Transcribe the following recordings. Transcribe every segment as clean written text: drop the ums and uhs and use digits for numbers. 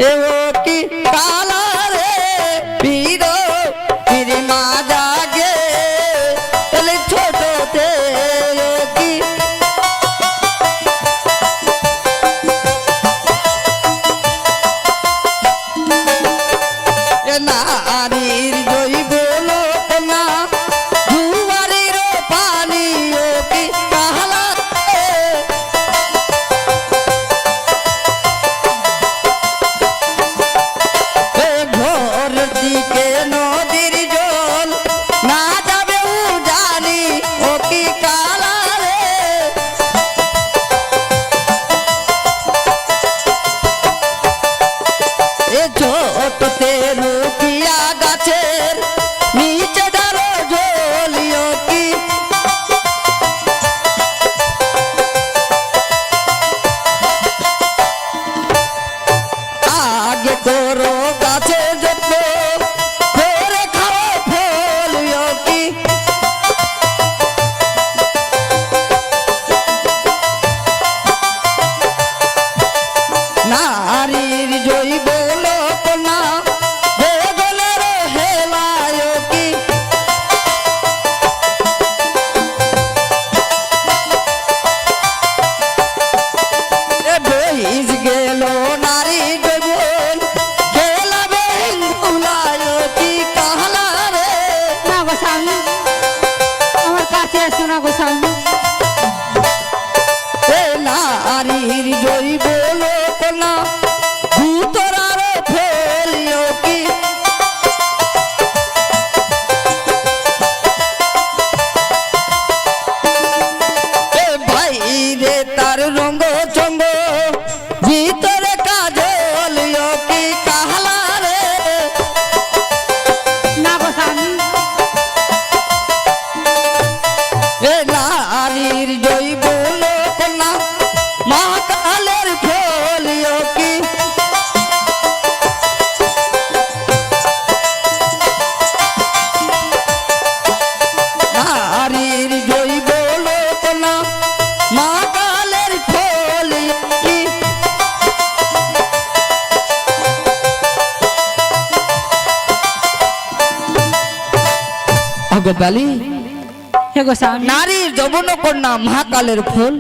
এও কি কালারে পীরো পীর মা জাগে এলে ছোটতে কি নারীর জৈব লোকনা জুয়ারির পানি ও কি কালা ঘর দিকে নদীর জল না যাবে জানি ও কি কালা রে এ ছোটতে রুকিয়া গাছের নিচে ডালো জলিও কি আগে করো গাছে যত্ন করে খাও ফলিও কি নারীর জৈব লোকনা বেদলের হেলায় কি এ বহিস গেল নারী জৈবন খেলাবে হিন্দুলায় কি কাহলা রে না গোস্বামী আমার কাছে এসো না গোস্বামী এ নারীর জৈব লোকনা ভূতরার ফেলিও কি এ বাইরে তার রঙ্গ চঙ্গ ভিতরে কাজলিও কি কাহলা রে না গোস্বামী এ নারীর জৈব লোকনা মহাকালের ফলিও কি নারীর জৈব লোকনা মহাকালের ফলিও কি অগবালি হে গোস্বামী নারীর যৌবন কন্যা মহাকালের ফুল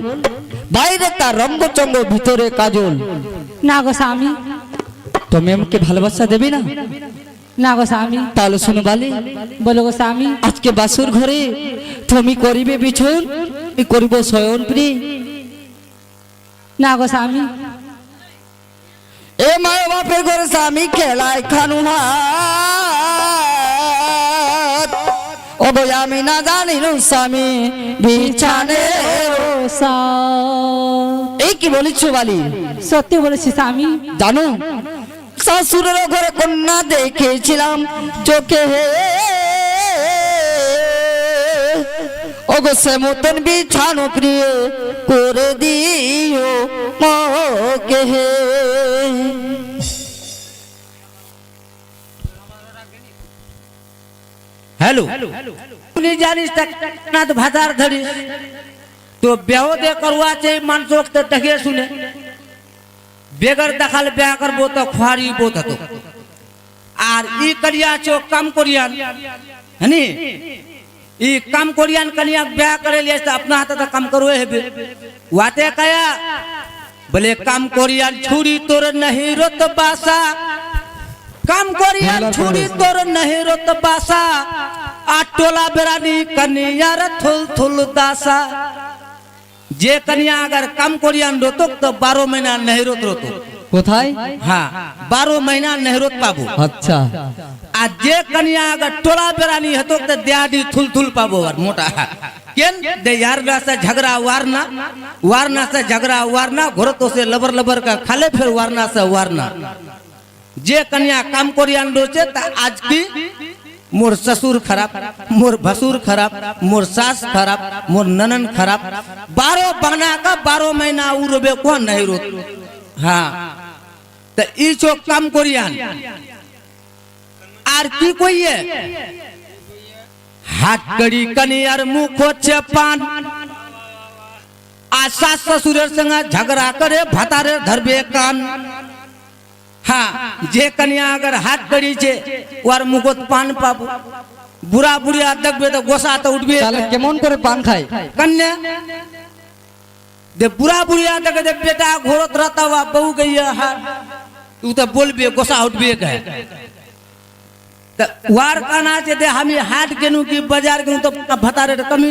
বাইরে তার রঙ্গচঙ্গ ভিতরে কাজল না গোস্বামী তুমি আমাকে ভালোবাসা দেবে না না গোস্বামী তাহলে শুনো বালি বলো গোস্বামী আজকে বাসুর ঘরে তুমি করিবে বিছন আমি করিব শয়ন প্রি না গোস্বামী এ মা বাপের ঘরে স্বামী খেলায় খানু হাত ও বই আমি না জানি স্বামী বিছানে এই কি বলিছ বালি সত্যি বলেছি স্বামী জানো শ্বশুরের ঘরে কন্যা দেখেছিলাম চোখে ওগো সে মতন বিছানো প্রিয় করে দিও মকে হে हेलो तुनी जानिस तक नाथ भातार धरी तो ब्याह दे करवा चे मानसोक त टके सुने बेगर दखल ब्याह करबो तो ख्वारी बोत तो आर ई करिया चो काम कोरियान हनी ई काम कोरियान कनिया ब्याह करे लिए त अपना हाथ त काम करवे हेबे वाते कया भले काम कोरियान छुरी तोर नहीं रोत बासा काम कोरियान छुरी तोर नहीं रोत बासा आ टोला बेरानी कनिया रे थुल थुल दासा जे कनिया अगर काम कोरियान रोतो तो 12 महीना नहीं रोत रोतो কোথায় हाँ 12 महीना नहीं रोत पाबो আচ্ছা आ जे कनिया अगर टोला बेरानी हतो तो दियाडी थुल थुल पाबो और मोटा केन दे यार से झगड़ा वारना से झगड़ा वारना घोरतो से लबर लबर का खाले फिर वारना से वारना जे कन्या काम कोरियान रोचे ता आज की मोर ससुर खराब मोर भसुर खराब मोर सास खराब मोर ननन खराब 12 बना का 12 महीना उरबे को नहीं रोत हाँ तो ई चो काम कोरियान आर की कोई है हाथ कड़ी कनियार मुख होचे पान आ सास ससुर संग झगड़ा करे भतारे धरबे कान हाँ जे कन्या अगर हाथ करी छे ওর মুখত পান পাবো বুড়া বুড়িয়া দেখবে তো গোসা তো উঠবে তাহলে কেমন করে পান খায় कन्या दे बुरा बुढ़िया देखे दे बेटा घोरत रहता हुआ बहू गई है तू तो बोलबे गोसा उठबे कहे तो वार काना दे हमें हाट गेनु की बाजार गेनु तो भतारे कमी